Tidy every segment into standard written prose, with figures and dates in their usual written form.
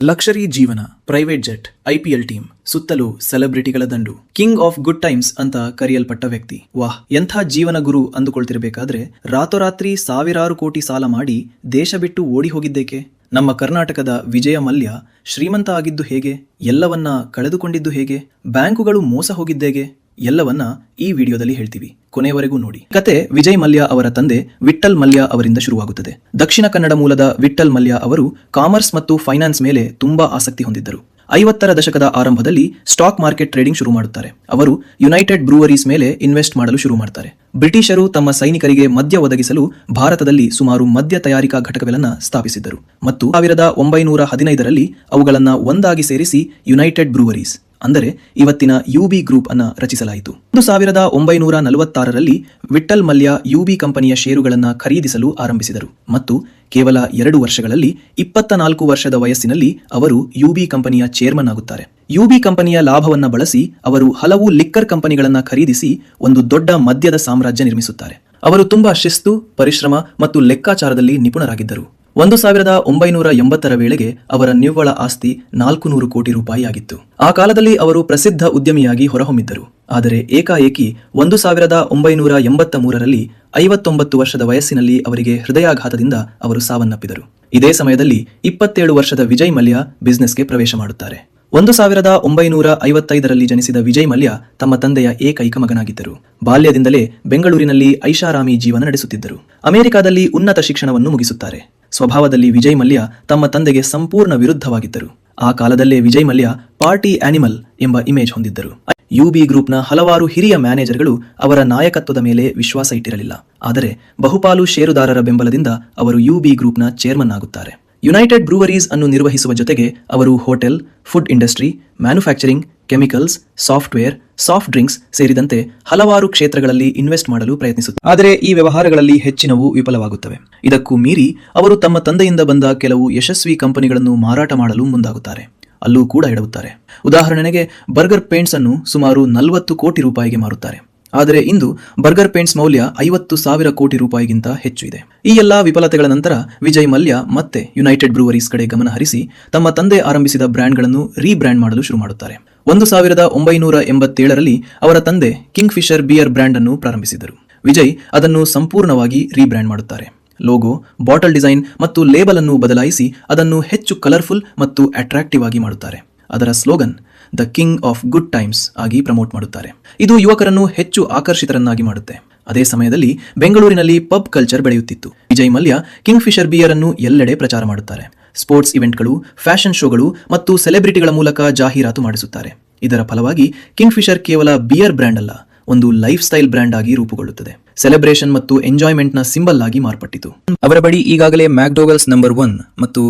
ಲಕ್ಷರಿ ಜೀವನ, private jet, IPL team, ಸುತ್ತಲೂ ಸೆಲೆಬ್ರಿಟಿಗಳ ದಂಡು, ಕಿಂಗ್ ಆಫ್ ಗುಡ್ ಟೈಮ್ಸ್ ಅಂತ ಕರೆಯಲ್ಪಟ್ಟ ವ್ಯಕ್ತಿ. ವಾಹ್, ಎಂಥ ಜೀವನ ಗುರು ಅಂದುಕೊಳ್ತಿರ್ಬೇಕಾದ್ರೆ ರಾತೋರಾತ್ರಿ ಸಾವಿರಾರು ಕೋಟಿ ಸಾಲ ಮಾಡಿ ದೇಶ ಬಿಟ್ಟು ಓಡಿ ಹೋಗಿದ್ದೇಕೆ? ನಮ್ಮ ಕರ್ನಾಟಕದ ವಿಜಯ ಮಲ್ಯ ಶ್ರೀಮಂತ ಆಗಿದ್ದು ಹೇಗೆ? ಎಲ್ಲವನ್ನ ಕಳೆದುಕೊಂಡಿದ್ದು ಹೇಗೆ? ಬ್ಯಾಂಕುಗಳು ಮೋಸ ಹೋಗಿದ್ದೇಗೆ? ಎಲ್ಲವನ್ನ ಈ ವಿಡಿಯೋದಲ್ಲಿ ಹೇಳ್ತೀವಿ, ಕೊನೆಯವರೆಗೂ ನೋಡಿ. ಕತೆ ವಿಜಯ್ ಮಲ್ಯ ಅವರ ತಂದೆ ವಿಠ್ಠಲ್ ಮಲ್ಯ ಅವರಿಂದ ಶುರುವಾಗುತ್ತದೆ. ದಕ್ಷಿಣ ಕನ್ನಡ ಮೂಲದ ವಿಠ್ಠಲ್ ಮಲ್ಯ ಅವರು ಕಾಮರ್ಸ್ ಮತ್ತು ಫೈನಾನ್ಸ್ ಮೇಲೆ ತುಂಬಾ ಆಸಕ್ತಿ ಹೊಂದಿದ್ದರು. 50ರ ದಶಕದ ಆರಂಭದಲ್ಲಿ ಸ್ಟಾಕ್ ಮಾರ್ಕೆಟ್ ಟ್ರೇಡಿಂಗ್ ಶುರು ಮಾಡುತ್ತಾರೆ. ಅವರು ಯುನೈಟೆಡ್ ಬ್ರೂವರೀಸ್ ಮೇಲೆ ಇನ್ವೆಸ್ಟ್ ಮಾಡಲು ಶುರು ಮಾಡ್ತಾರೆ. ಬ್ರಿಟಿಷರು ತಮ್ಮ ಸೈನಿಕರಿಗೆ ಮದ್ಯ ಒದಗಿಸಲು ಭಾರತದಲ್ಲಿ ಸುಮಾರು ಮದ್ಯ ತಯಾರಿಕಾ ಘಟಕಗಳನ್ನು ಸ್ಥಾಪಿಸಿದ್ದರು ಮತ್ತು 1915ರಲ್ಲಿ ಅವುಗಳನ್ನು ಒಂದಾಗಿ ಸೇರಿಸಿ ಯುನೈಟೆಡ್ ಬ್ರೂವರೀಸ್ ಅಂದರೆ ಇವತ್ತಿನ ಯುಬಿ ಗ್ರೂಪ್ ಅನ್ನ ರಚಿಸಲಾಯಿತು. 1946ರಲ್ಲಿ ವಿಠ್ಠಲ್ ಮಲ್ಯ ಯುಬಿ ಕಂಪನಿಯ ಷೇರುಗಳನ್ನು ಖರೀದಿಸಲು ಆರಂಭಿಸಿದರು ಮತ್ತು ಕೇವಲ 2 ವರ್ಷಗಳಲ್ಲಿ 24 ವರ್ಷದ ವಯಸ್ಸಿನಲ್ಲಿ ಅವರು ಯುಬಿ ಕಂಪನಿಯ ಚೇರ್ಮನ್ ಆಗುತ್ತಾರೆ. ಯುಬಿ ಕಂಪನಿಯ ಲಾಭವನ್ನ ಬಳಸಿ ಅವರು ಹಲವು ಲಿಕ್ಕರ್ ಕಂಪನಿಗಳನ್ನು ಖರೀದಿಸಿ ಒಂದು ದೊಡ್ಡ ಮದ್ಯದ ಸಾಮ್ರಾಜ್ಯ ನಿರ್ಮಿಸುತ್ತಾರೆ. ಅವರು ತುಂಬಾ ಶಿಸ್ತು, ಪರಿಶ್ರಮ ಮತ್ತು ಲೆಕ್ಕಾಚಾರದಲ್ಲಿ ನಿಪುಣರಾಗಿದ್ದರು. 1980ರ ವೇಳೆಗೆ ಅವರ ನಿವ್ವಳ ಆಸ್ತಿ 400 ಕೋಟಿ ರೂಪಾಯಿ ಆಗಿತ್ತು. ಆ ಕಾಲದಲ್ಲಿ ಅವರು ಪ್ರಸಿದ್ಧ ಉದ್ಯಮಿಯಾಗಿ ಹೊರಹೊಮ್ಮಿದ್ದರು. ಆದರೆ ಏಕಾಏಕಿ 1983ರಲ್ಲಿ 59 ವರ್ಷದ ವಯಸ್ಸಿನಲ್ಲಿ ಅವರಿಗೆ ಹೃದಯಾಘಾತದಿಂದ ಅವರು ಸಾವನ್ನಪ್ಪಿದರು. ಇದೇ ಸಮಯದಲ್ಲಿ 27 ವರ್ಷದ ವಿಜಯ್ ಮಲ್ಯ ಬಿಸ್ನೆಸ್ಗೆ ಪ್ರವೇಶ ಮಾಡುತ್ತಾರೆ. 1955ರಲ್ಲಿ ಜನಿಸಿದ ವಿಜಯ್ ಮಲ್ಯ ತಮ್ಮ ತಂದೆಯ ಏಕೈಕ ಮಗನಾಗಿದ್ದರು. ಬಾಲ್ಯದಿಂದಲೇ ಬೆಂಗಳೂರಿನಲ್ಲಿ ಐಷಾರಾಮಿ ಜೀವನ ನಡೆಸುತ್ತಿದ್ದರು. ಅಮೆರಿಕಾದಲ್ಲಿ ಉನ್ನತ ಶಿಕ್ಷಣವನ್ನು ಮುಗಿಸುತ್ತಾರೆ. ಸ್ವಭಾವದಲ್ಲಿ ವಿಜಯ್ ಮಲ್ಯ ತಮ್ಮ ತಂದೆಗೆ ಸಂಪೂರ್ಣ ವಿರುದ್ಧವಾಗಿದ್ದರು. ಆ ಕಾಲದಲ್ಲೇ ವಿಜಯ್ ಮಲ್ಯ ಪಾರ್ಟಿ ಆನಿಮಲ್ ಎಂಬ ಇಮೇಜ್ ಹೊಂದಿದ್ದರು. ಯುಬಿ ಗ್ರೂಪ್ನ ಹಲವಾರು ಹಿರಿಯ ಮ್ಯಾನೇಜರ್ಗಳು ಅವರ ನಾಯಕತ್ವದ ಮೇಲೆ ವಿಶ್ವಾಸ ಇಟ್ಟಿರಲಿಲ್ಲ. ಆದರೆ ಬಹುಪಾಲು ಷೇರುದಾರರ ಬೆಂಬಲದಿಂದ ಅವರು ಯುಬಿ ಗ್ರೂಪ್ನ ಚೇರ್ಮನ್ ಆಗುತ್ತಾರೆ. ಯುನೈಟೆಡ್ ಬ್ರೂವರೀಸ್ ಅನ್ನು ನಿರ್ವಹಿಸುವ ಜೊತೆಗೆ ಅವರು hotel, food industry, manufacturing, chemicals, software, soft drinks ಸೇರಿದಂತೆ ಹಲವಾರು ಕ್ಷೇತ್ರಗಳಲ್ಲಿ ಇನ್ವೆಸ್ಟ್ ಮಾಡಲು ಪ್ರಯತ್ನಿಸುತ್ತಾರೆ. ಆದರೆ ಈ ವ್ಯವಹಾರಗಳಲ್ಲಿ ಹೆಚ್ಚಿನವು ವಿಫಲವಾಗುತ್ತವೆ. ಇದಕ್ಕೂ ಮೀರಿ ಅವರು ತಮ್ಮ ತಂದೆಯಿಂದ ಬಂದ ಕೆಲವು ಯಶಸ್ವಿ ಕಂಪನಿಗಳನ್ನು ಮಾರಾಟ ಮಾಡಲು ಮುಂದಾಗುತ್ತಾರೆ. ಅಲ್ಲೂ ಕೂಡ ಎಡವುತ್ತಾರೆ. ಉದಾಹರಣೆಗೆ ಬರ್ಗರ್ ಪೇಂಟ್ಸ್ ಅನ್ನು ಸುಮಾರು 40 ಕೋಟಿ ರೂಪಾಯಿಗೆ ಮಾರುತ್ತಾರೆ. ಆದರೆ ಇಂದು ಬರ್ಗರ್ ಪೇಂಟ್ಸ್ ಮೌಲ್ಯ 50,000 ಕೋಟಿ ರೂಪಾಯಿಗಿಂತ ಹೆಚ್ಚು ಇದೆ. ಈ ಎಲ್ಲಾ ವಿಫಲತೆಗಳ ನಂತರ ವಿಜಯ್ ಮಲ್ಯ ಮತ್ತೆ ಯುನೈಟೆಡ್ ಬ್ರೂವರೀಸ್ ಕಡೆ ಗಮನ ಹರಿಸಿ ತಮ್ಮ ತಂದೆ ಆರಂಭಿಸಿದ ಬ್ರ್ಯಾಂಡ್ಗಳನ್ನು ರೀಬ್ರ್ಯಾಂಡ್ ಮಾಡಲು ಶುರು ಮಾಡುತ್ತಾರೆ. 1987ರಲ್ಲಿ ಅವರ ತಂದೆ ಕಿಂಗ್ ಫಿಶರ್ ಬಿಯರ್ ಬ್ರ್ಯಾಂಡ್ ಅನ್ನು ಪ್ರಾರಂಭಿಸಿದರು. ವಿಜಯ್ ಅದನ್ನು ಸಂಪೂರ್ಣವಾಗಿ ರೀಬ್ರ್ಯಾಂಡ್ ಮಾಡುತ್ತಾರೆ. ಲೋಗೋ, ಬಾಟಲ್ ಡಿಸೈನ್ ಮತ್ತು ಲೇಬಲ್ ಅನ್ನು ಬದಲಾಯಿಸಿ ಅದನ್ನು ಹೆಚ್ಚು ಕಲರ್ಫುಲ್ ಮತ್ತು ಅಟ್ರಾಕ್ಟಿವ್ ಆಗಿ ಮಾಡುತ್ತಾರೆ. ಅದರ slogan the king of good times ಆಗಿ ಪ್ರಮೋಟ್ ಮಾಡುತ್ತಾರೆ. ಇದು ಯುವಕರನ್ನು ಹೆಚ್ಚು ಆಕರ್ಷಿತರನ್ನಾಗಿ ಮಾಡುತ್ತೆ. ಅದೇ ಸಮಯದಲ್ಲಿ ಬೆಂಗಳೂರಿನಲ್ಲಿ ಪಬ್ ಕಲ್ಚರ್ ಬೆಳೆಯುತ್ತಿತ್ತು. Vijay Mallya Kingfisher beer ಅನ್ನು ಎಲ್ಲೆಡೆ ಪ್ರಚಾರ ಮಾಡುತ್ತಾರೆ. ಸ್ಪೋರ್ಟ್ಸ್ ಇವೆಂಟ್ಗಳು, ಫ್ಯಾಷನ್ ಶೋಗಳು ಮತ್ತು ಸೆಲೆಬ್ರಿಟಿಗಳ ಮೂಲಕ ಜಾಹೀರಾತು ಮಾಡಿಸುತ್ತಾರೆ. ಇದರ ಫಲವಾಗಿ ಕಿಂಗ್ ಫಿಶರ್ ಕೇವಲ ಬಿಯರ್ ಬ್ರ್ಯಾಂಡ್ ಅಲ್ಲ, ಒಂದು ಲೈಫ್ ಸ್ಟೈಲ್ ಬ್ರ್ಯಾಂಡ್ ಆಗಿ ರೂಪುಗೊಳ್ಳುತ್ತದೆ. ಸೆಲೆಬ್ರೇಷನ್ ಮತ್ತು ಎಂಜಾಯ್ಮೆಂಟ್ ನ ಸಿಂಬಲ್ ಆಗಿ ಮಾರ್ಪಟ್ಟಿತು. ಅವರ ಬಳಿ ಈಗಾಗಲೇ ಮ್ಯಾಕ್ಡೋಗಲ್ಸ್ ನಂಬರ್ 1 ಮತ್ತು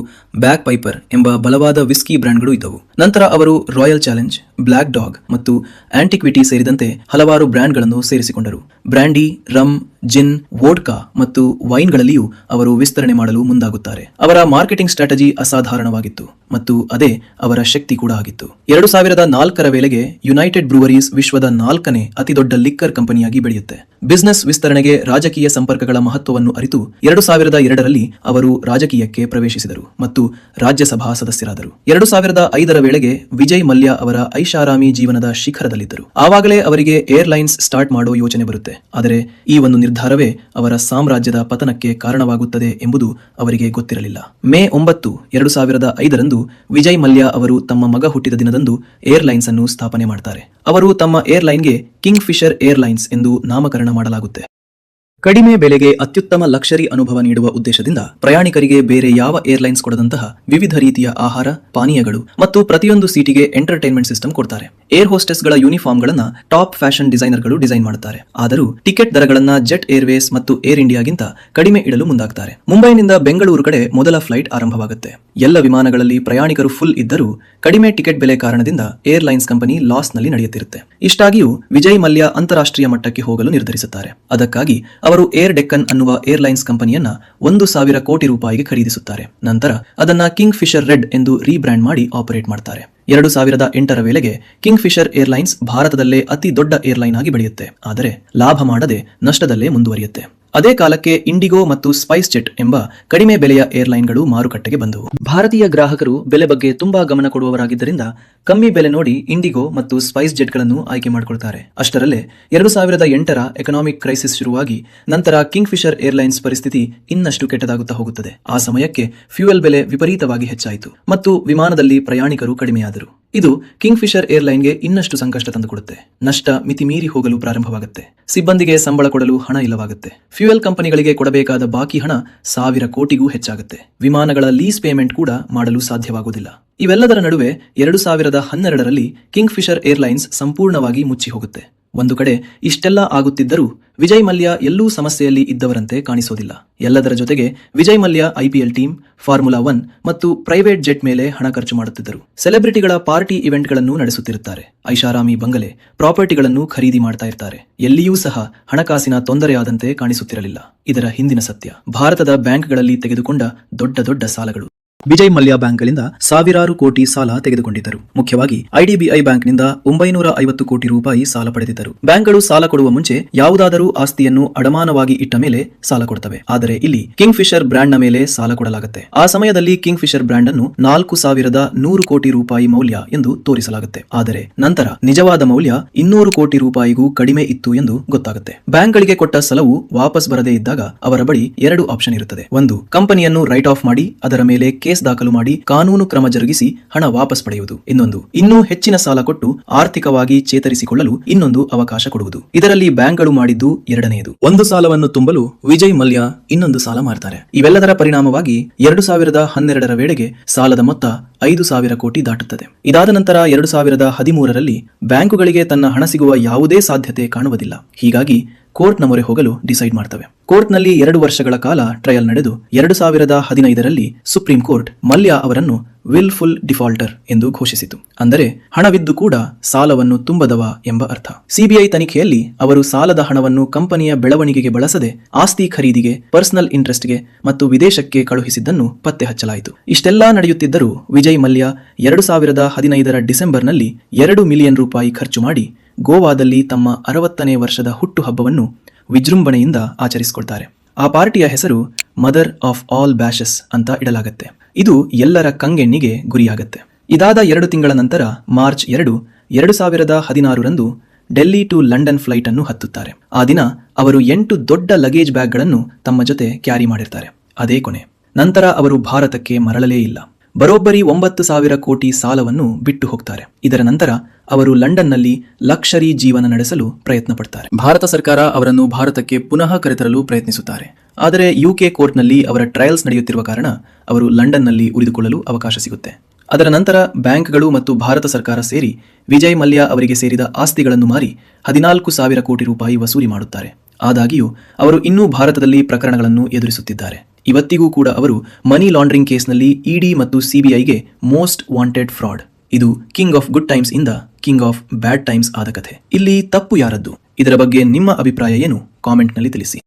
ಬ್ಯಾಕ್ ಪೈಪರ್ ಎಂಬ ಬಲವಾದ ವಿಸ್ಕಿ ಬ್ರ್ಯಾಂಡ್ಗಳು ಇದ್ದವು. ನಂತರ ಅವರು ರಾಯಲ್ ಚಾಲೆಂಜ್, ಬ್ಲ್ಯಾಕ್ ಡಾಗ್ ಮತ್ತು ಆಂಟಿಕ್ವಿಟಿ ಸೇರಿದಂತೆ ಹಲವಾರು ಬ್ರ್ಯಾಂಡ್ಗಳನ್ನು ಸೇರಿಸಿಕೊಂಡರು. ಬ್ರ್ಯಾಂಡಿ, ರಮ್, ಜಿನ್, ವೋಡ್ಕಾ ಮತ್ತು ವೈನ್ಗಳಲ್ಲಿಯೂ ಅವರು ವಿಸ್ತರಣೆ ಮಾಡಲು ಮುಂದಾಗುತ್ತಾರೆ. ಅವರ ಮಾರ್ಕೆಟಿಂಗ್ ಸ್ಟ್ರಾಟಜಿ ಅಸಾಧಾರಣವಾಗಿತ್ತು ಮತ್ತು ಅದೇ ಅವರ ಶಕ್ತಿ ಕೂಡ ಆಗಿತ್ತು. 2004ರ ವೇಳೆಗೆ ಯುನೈಟೆಡ್ ಬ್ರೂವರೀಸ್ ವಿಶ್ವದ 4ನೇ ಅತಿದೊಡ್ಡ ಲಿಕ್ಕರ್ ಕಂಪನಿಯಾಗಿ ಬೆಳೆಯುತ್ತೆ. ಬಿಸಿನೆಸ್ ವಿಸ್ತರಣೆಗೆ ರಾಜಕೀಯ ಸಂಪರ್ಕಗಳ ಮಹತ್ವವನ್ನು ಅರಿತು 2002ರಲ್ಲಿ ಅವರು ರಾಜಕೀಯಕ್ಕೆ ಪ್ರವೇಶಿಸಿದರು ಮತ್ತು ರಾಜ್ಯಸಭಾ ಸದಸ್ಯರಾದರು. 2005ರ ವೇಳೆಗೆ ವಿಜಯ್ ಮಲ್ಯ ಅವರ ಐಷಾರಾಮಿ ಜೀವನದ ಶಿಖರದಲ್ಲಿದ್ದರು. ಆವಾಗಲೇ ಅವರಿಗೆ ಏರ್ಲೈನ್ಸ್ ಸ್ಟಾರ್ಟ್ ಮಾಡೋ ಯೋಚನೆ ಬರುತ್ತೆ. ಆದರೆ ಈ ಒಂದು ನಿರ್ಧಾರವೇ ಅವರ ಸಾಮ್ರಾಜ್ಯದ ಪತನಕ್ಕೆ ಕಾರಣವಾಗುತ್ತದೆ ಎಂಬುದು ಅವರಿಗೆ ಗೊತ್ತಿರಲಿಲ್ಲ. ಮೇ 9, 2005ರಂದು ವಿಜಯ್ ಮಲ್ಯ ಅವರು ತಮ್ಮ ಮಗ ಹುಟ್ಟಿದ ದಿನದಂದು ಏರ್ಲೈನ್ಸ್ ಅನ್ನು ಸ್ಥಾಪನೆ ಮಾಡ್ತಾರೆ. ಅವರು ತಮ್ಮ ಏರ್ಲೈನ್ಗೆ ಕಿಂಗ್ ಫಿಶರ್ ಏರ್ಲೈನ್ಸ್ ಎಂದು ನಾಮಕರಣ ಮಾಡಲಾಗುತ್ತೆ. ಕಡಿಮೆ ಬೆಲೆಗೆ ಅತ್ಯುತ್ತಮ ಲಕ್ಷರಿ ಅನುಭವ ನೀಡುವ ಉದ್ದೇಶದಿಂದ ಪ್ರಯಾಣಿಕರಿಗೆ ಬೇರೆ ಯಾವ ಏರ್ಲೈನ್ಸ್ ಕೊಡದಂತಹ ವಿವಿಧ ರೀತಿಯ ಆಹಾರ, ಪಾನೀಯಗಳು ಮತ್ತು ಪ್ರತಿಯೊಂದು ಸೀಟಿಗೆ ಎಂಟರ್ಟೈನ್ಮೆಂಟ್ ಸಿಸ್ಟಮ್ ಕೊಡ್ತಾರೆ. ಏರ್ ಹೋಸ್ಟೆಸ್ಗಳ ಯೂನಿಫಾರ್ಮ್ಗಳನ್ನ ಟಾಪ್ ಫ್ಯಾಷನ್ ಡಿಸೈನರ್ಗಳು ಡಿಸೈನ್ ಮಾಡುತ್ತಾರೆ. ಆದರೂ ಟಿಕೆಟ್ ದರಗಳನ್ನ ಜೆಟ್ ಏರ್ವೇಸ್ ಮತ್ತು ಏರ್ ಇಂಡಿಯಾಗಿಂತ ಕಡಿಮೆ ಇಡಲು ಮುಂದಾಗ್ತಾರೆ. ಮುಂಬೈನಿಂದ ಬೆಂಗಳೂರು ಕಡೆ ಮೊದಲ ಫ್ಲೈಟ್ ಆರಂಭವಾಗುತ್ತೆ. ಎಲ್ಲ ವಿಮಾನಗಳಲ್ಲಿ ಪ್ರಯಾಣಿಕರು ಫುಲ್ ಇದ್ದರೂ ಕಡಿಮೆ ಟಿಕೆಟ್ ಬೆಲೆ ಕಾರಣದಿಂದ ಏರ್ಲೈನ್ಸ್ ಕಂಪನಿ ಲಾಸ್ ನಲ್ಲಿ ನಡೆಯುತ್ತಿರುತ್ತೆ. ಇಷ್ಟಾಗಿಯೂ ವಿಜಯ್ ಮಲ್ಯ ಅಂತಾರಾಷ್ಟ್ರೀಯ ಮಟ್ಟಕ್ಕೆ ಹೋಗಲು ನಿರ್ಧರಿಸುತ್ತಾರೆ. ಅದಕ್ಕಾಗಿ ಅವರು ಏರ್ ಡೆಕ್ಕನ್ ಅನ್ನುವ ಏರ್ಲೈನ್ಸ್ ಕಂಪನಿಯನ್ನ 1,000 ಕೋಟಿ ರೂಪಾಯಿಗೆ ಖರೀದಿಸುತ್ತಾರೆ. ನಂತರ ಅದನ್ನ ಕಿಂಗ್ ಫಿಶರ್ ರೆಡ್ ಎಂದು ರೀಬ್ರ್ಯಾಂಡ್ ಮಾಡಿ ಆಪರೇಟ್ ಮಾಡ್ತಾರೆ. 2008ರ ವೇಳೆಗೆ ಕಿಂಗ್ ಫಿಶರ್ ಏರ್ಲೈನ್ಸ್ ಭಾರತದಲ್ಲೇ ಅತಿ ದೊಡ್ಡ ಏರ್ಲೈನ್ ಆಗಿ ಬೆಳೆಯುತ್ತೆ. ಆದರೆ ಲಾಭ ಮಾಡದೆ ನಷ್ಟದಲ್ಲೇ ಮುಂದುವರಿಯುತ್ತೆ. ಅದೇ ಕಾಲಕ್ಕೆ ಇಂಡಿಗೋ ಮತ್ತು ಸ್ಪೈಸ್ ಜೆಟ್ ಎಂಬ ಕಡಿಮೆ ಬೆಲೆಯ ಏರ್ಲೈನ್ಗಳು ಮಾರುಕಟ್ಟೆಗೆ ಬಂದವು. ಭಾರತೀಯ ಗ್ರಾಹಕರು ಬೆಲೆ ಬಗ್ಗೆ ತುಂಬಾ ಗಮನ ಕೊಡುವವರಾಗಿದ್ದರಿಂದ ಕಮ್ಮಿ ಬೆಲೆ ನೋಡಿ ಇಂಡಿಗೋ ಮತ್ತು ಸ್ಪೈಸ್ ಜೆಟ್ಗಳನ್ನು ಆಯ್ಕೆ ಮಾಡಿಕೊಳ್ತಾರೆ. ಅಷ್ಟರಲ್ಲೇ 2008ರ ಎಕನಾಮಿಕ್ ಕ್ರೈಸಿಸ್ ಶುರುವಾಗಿ ನಂತರ ಕಿಂಗ್ ಫಿಶರ್ ಏರ್ಲೈನ್ಸ್ ಪರಿಸ್ಥಿತಿ ಇನ್ನಷ್ಟು ಕೆಟ್ಟದಾಗುತ್ತಾ ಹೋಗುತ್ತದೆ. ಆ ಸಮಯಕ್ಕೆ ಫ್ಯೂಯಲ್ ಬೆಲೆ ವಿಪರೀತವಾಗಿ ಹೆಚ್ಚಾಯಿತು ಮತ್ತು ವಿಮಾನದಲ್ಲಿ ಪ್ರಯಾಣಿಕರು ಕಡಿಮೆಯಾದರು. ಇದು ಕಿಂಗ್ ಫಿಶರ್ ಏರ್ಲೈನ್ಗೆ ಇನ್ನಷ್ಟು ಸಂಕಷ್ಟ ತಂದುಕೊಡುತ್ತೆ. ನಷ್ಟ ಮಿತಿಮೀರಿ ಹೋಗಲು ಪ್ರಾರಂಭವಾಗುತ್ತೆ. ಸಿಬ್ಬಂದಿಗೆ ಸಂಬಳ ಕೊಡಲು ಹಣ ಇಲ್ಲವಾಗುತ್ತೆ. ಫ್ಯೂಯಲ್ ಕಂಪನಿಗಳಿಗೆ ಕೊಡಬೇಕಾದ ಬಾಕಿ ಹಣ 1000 ಕೋಟಿಗೂ ಹೆಚ್ಚಾಗುತ್ತೆ. ವಿಮಾನಗಳ ಲೀಸ್ ಪೇಮೆಂಟ್ ಕೂಡ ಮಾಡಲು ಸಾಧ್ಯವಾಗುವುದಿಲ್ಲ. ಇವೆಲ್ಲದರ ನಡುವೆ 2012ರಲ್ಲಿ ಕಿಂಗ್ ಫಿಶರ್ ಏರ್ಲೈನ್ಸ್ ಸಂಪೂರ್ಣವಾಗಿ ಮುಚ್ಚಿ ಹೋಗುತ್ತೆ. ಒಂದು ಕಡೆ ಇಷ್ಟೆಲ್ಲ ಆಗುತ್ತಿದ್ದರೂ ವಿಜಯ್ ಮಲ್ಯ ಎಲ್ಲೂ ಸಮಸ್ಯೆಯಲ್ಲಿ ಇದ್ದವರಂತೆ ಕಾಣಿಸೋದಿಲ್ಲ. ಎಲ್ಲದರ ಜೊತೆಗೆ Vijay Mallya IPL team, formula 1 ಮತ್ತು ಪ್ರೈವೇಟ್ ಜೆಟ್ ಮೇಲೆ ಹಣ ಖರ್ಚು ಮಾಡುತ್ತಿದ್ದರು. ಸೆಲೆಬ್ರಿಟಿಗಳ ಪಾರ್ಟಿ ಇವೆಂಟ್ಗಳನ್ನು ನಡೆಸುತ್ತಿರುತ್ತಾರೆ. ಐಷಾರಾಮಿ ಬಂಗಲೆ, ಪ್ರಾಪರ್ಟಿಗಳನ್ನು ಖರೀದಿ ಮಾಡ್ತಾ ಇರ್ತಾರೆ. ಎಲ್ಲಿಯೂ ಸಹ ಹಣಕಾಸಿನ ತೊಂದರೆಯಾದಂತೆ ಕಾಣಿಸುತ್ತಿರಲಿಲ್ಲ. ಇದರ ಹಿಂದಿನ ಸತ್ಯ ಭಾರತದ ಬ್ಯಾಂಕ್ಗಳಲ್ಲಿ ತೆಗೆದುಕೊಂಡ ದೊಡ್ಡ ದೊಡ್ಡ ಸಾಲಗಳು. ವಿಜಯ್ ಮಲ್ಯ ಬ್ಯಾಂಕ್ಗಳಿಂದ ಸಾವಿರಾರು ಕೋಟಿ ಸಾಲ ತೆಗೆದುಕೊಂಡಿದ್ದರು. ಮುಖ್ಯವಾಗಿ IDBI ಬ್ಯಾಂಕ್ನಿಂದ 950 ಕೋಟಿ ರೂಪಾಯಿ ಸಾಲ ಪಡೆದಿದ್ದರು. ಬ್ಯಾಂಕ್ಗಳು ಸಾಲ ಕೊಡುವ ಮುಂಚೆ ಯಾವುದಾದರೂ ಆಸ್ತಿಯನ್ನು ಅಡಮಾನವಾಗಿ ಇಟ್ಟ ಮೇಲೆ ಸಾಲ ಕೊಡ್ತವೆ. ಆದರೆ ಇಲ್ಲಿ ಕಿಂಗ್ ಫಿಶರ್ ಬ್ರ್ಯಾಂಡ್ ನ ಮೇಲೆ ಸಾಲ ಕೊಡಲಾಗುತ್ತೆ. ಆ ಸಮಯದಲ್ಲಿ ಕಿಂಗ್ ಫಿಶರ್ ಬ್ರ್ಯಾಂಡ್ ಅನ್ನು 4100 ಕೋಟಿ ರೂಪಾಯಿ ಮೌಲ್ಯ ಎಂದು ತೋರಿಸಲಾಗುತ್ತೆ. ಆದರೆ ನಂತರ ನಿಜವಾದ ಮೌಲ್ಯ 200 ಕೋಟಿ ರೂಪಾಯಿಗೂ ಕಡಿಮೆ ಇತ್ತು ಎಂದು ಗೊತ್ತಾಗುತ್ತೆ. ಬ್ಯಾಂಕ್ಗಳಿಗೆ ಕೊಟ್ಟ ಸಾಲವು ವಾಪಸ್ ಬರದೇ ಇದ್ದಾಗ ಅವರ ಬಳಿ 2 ಆಪ್ಷನ್ ಇರುತ್ತದೆ. ಒಂದು, ಕಂಪನಿಯನ್ನು ರೈಟ್ ಆಫ್ ಮಾಡಿ ಅದರ ಮೇಲೆ ಕೇಸ್ ದಾಖಲು ಮಾಡಿ ಕಾನೂನು ಕ್ರಮ ಜರುಗಿಸಿ ಹಣ ವಾಪಸ್ ಪಡೆಯುವುದು. ಇನ್ನೊಂದು, ಇನ್ನೂ ಹೆಚ್ಚಿನ ಸಾಲ ಕೊಟ್ಟು ಆರ್ಥಿಕವಾಗಿ ಚೇತರಿಸಿಕೊಳ್ಳಲು ಇನ್ನೊಂದು ಅವಕಾಶ ಕೊಡುವುದು. ಇದರಲ್ಲಿ ಬ್ಯಾಂಕ್ಗಳು ಮಾಡಿದ್ದು ಎರಡನೆಯದು. ಒಂದು ಸಾಲವನ್ನು ತುಂಬಲು ವಿಜಯ್ ಮಲ್ಯ ಇನ್ನೊಂದು ಸಾಲ ಮಾಡ್ತಾರೆ. ಇವೆಲ್ಲದರ ಪರಿಣಾಮವಾಗಿ 2012ರ ವೇಳೆಗೆ ಸಾಲದ ಮೊತ್ತ 5000 ಕೋಟಿ ದಾಟುತ್ತದೆ. ಇದಾದ ನಂತರ 2013ರಲ್ಲಿ ಬ್ಯಾಂಕುಗಳಿಗೆ ತನ್ನ ಹಣ ಸಿಗುವ ಯಾವುದೇ ಸಾಧ್ಯತೆ ಕಾಣುವುದಿಲ್ಲ. ಹೀಗಾಗಿ ಕೋರ್ಟ್ನ ಮೊರೆ ಹೋಗಲು ಡಿಸೈಡ್ ಮಾಡ್ತವೆ. ಕೋರ್ಟ್ನಲ್ಲಿ 2 ವರ್ಷಗಳ ಕಾಲ ಟ್ರಯಲ್ ನಡೆದು 2015ರಲ್ಲಿ ಸುಪ್ರೀಂ ಕೋರ್ಟ್ ಮಲ್ಯ ಅವರನ್ನು ವಿಲ್ಫುಲ್ ಡಿಫಾಲ್ಟರ್ ಎಂದು ಘೋಷಿಸಿತು. ಅಂದರೆ ಹಣವಿದ್ದು ಕೂಡ ಸಾಲವನ್ನು ತುಂಬದವ ಎಂಬ ಅರ್ಥ. CBI ತನಿಖೆಯಲ್ಲಿ ಅವರು ಸಾಲದ ಹಣವನ್ನು ಕಂಪನಿಯ ಬೆಳವಣಿಗೆಗೆ ಬಳಸದೆ ಆಸ್ತಿ ಖರೀದಿಗೆ, ಪರ್ಸನಲ್ ಇಂಟ್ರೆಸ್ಟ್ಗೆ ಮತ್ತು ವಿದೇಶಕ್ಕೆ ಕಳುಹಿಸಿದ್ದನ್ನು ಪತ್ತೆ ಹಚ್ಚಲಾಯಿತು. ಇಷ್ಟೆಲ್ಲಾ ನಡೆಯುತ್ತಿದ್ದರೂ ವಿಜಯ್ ಮಲ್ಯ 2015ರ ಡಿಸೆಂಬರ್ನಲ್ಲಿ 2 ಮಿಲಿಯನ್ ರೂಪಾಯಿ ಖರ್ಚು ಮಾಡಿ ಗೋವಾದಲ್ಲಿ ತಮ್ಮ 60ನೇ ವರ್ಷದ ಹುಟ್ಟುಹಬ್ಬವನ್ನು ವಿಜೃಂಭಣೆಯಿಂದ ಆಚರಿಸಿಕೊಳ್ತಾರೆ. ಆ ಪಾರ್ಟಿಯ ಹೆಸರು ಮದರ್ ಆಫ್ ಆಲ್ ಬ್ಯಾಷಸ್ ಅಂತ ಇಡಲಾಗತ್ತೆ. ಇದು ಎಲ್ಲರ ಕಂಗೆಣ್ಣಿಗೆ ಗುರಿಯಾಗತ್ತೆ. ಇದಾದ 2 ತಿಂಗಳ ನಂತರ ಮಾರ್ಚ್ 2, 2016ರಂದು ಡೆಲ್ಲಿ ಟು ಲಂಡನ್ ಫ್ಲೈಟ್ ಅನ್ನು ಹತ್ತುತ್ತಾರೆ. ಆ ದಿನ ಅವರು 8 ದೊಡ್ಡ ಲಗೇಜ್ ಬ್ಯಾಗ್ಗಳನ್ನು ತಮ್ಮ ಜೊತೆ ಕ್ಯಾರಿ ಮಾಡಿರ್ತಾರೆ. ಅದೇ ಕೊನೆ. ನಂತರ ಅವರು ಭಾರತಕ್ಕೆ ಮರಳಲೇ ಇಲ್ಲ. ಬರೋಬ್ಬರಿ 9,000 ಕೋಟಿ ಸಾಲವನ್ನು ಬಿಟ್ಟು ಹೋಗ್ತಾರೆ. ಇದರ ನಂತರ ಅವರು ಲಂಡನ್ನಲ್ಲಿ ಲಕ್ಷರಿ ಜೀವನ ನಡೆಸಲು ಪ್ರಯತ್ನ ಪಡ್ತಾರೆ. ಭಾರತ ಸರ್ಕಾರ ಅವರನ್ನು ಭಾರತಕ್ಕೆ ಪುನಃ ಕರೆತರಲು ಪ್ರಯತ್ನಿಸುತ್ತಾರೆ. ಆದರೆ UK ಕೋರ್ಟ್ನಲ್ಲಿ ಅವರ ಟ್ರಯಲ್ಸ್ ನಡೆಯುತ್ತಿರುವ ಕಾರಣ ಅವರು ಲಂಡನ್ನಲ್ಲಿ ಉಳಿದುಕೊಳ್ಳಲು ಅವಕಾಶ ಸಿಗುತ್ತೆ. ಅದರ ನಂತರ ಬ್ಯಾಂಕ್ಗಳು ಮತ್ತು ಭಾರತ ಸರ್ಕಾರ ಸೇರಿ ವಿಜಯ್ ಮಲ್ಯ ಅವರಿಗೆ ಸೇರಿದ ಆಸ್ತಿಗಳನ್ನು ಮಾರಿ 14,000 ಕೋಟಿ ರೂಪಾಯಿ ವಸೂಲಿ ಮಾಡುತ್ತಾರೆ. ಆದಾಗ್ಯೂ ಅವರು ಇನ್ನೂ ಭಾರತದಲ್ಲಿ ಪ್ರಕರಣಗಳನ್ನು ಎದುರಿಸುತ್ತಿದ್ದಾರೆ. ಇವತ್ತಿಗೂ ಕೂಡ ಅವರು ಮನಿ ಲಾಂಡ್ರಿಂಗ್ ಕೇಸ್ನಲ್ಲಿ ED ಮತ್ತು CBIಗೆ ಮೋಸ್ಟ್ ವಾಂಟೆಡ್ ಫ್ರಾಡ್. ಇದು ಕಿಂಗ್ ಆಫ್ ಗುಡ್ ಟೈಮ್ಸ್ ಇಂದ ಕಿಂಗ್ ಆಫ್ ಬ್ಯಾಡ್ ಟೈಮ್ಸ್ ಆದ ಕಥೆ. ಇಲ್ಲಿ ತಪ್ಪು ಯಾರದ್ದು? ಇದರ ಬಗ್ಗೆ ನಿಮ್ಮ ಅಭಿಪ್ರಾಯ ಏನು? ಕಾಮೆಂಟ್ನಲ್ಲಿ ತಿಳಿಸಿ.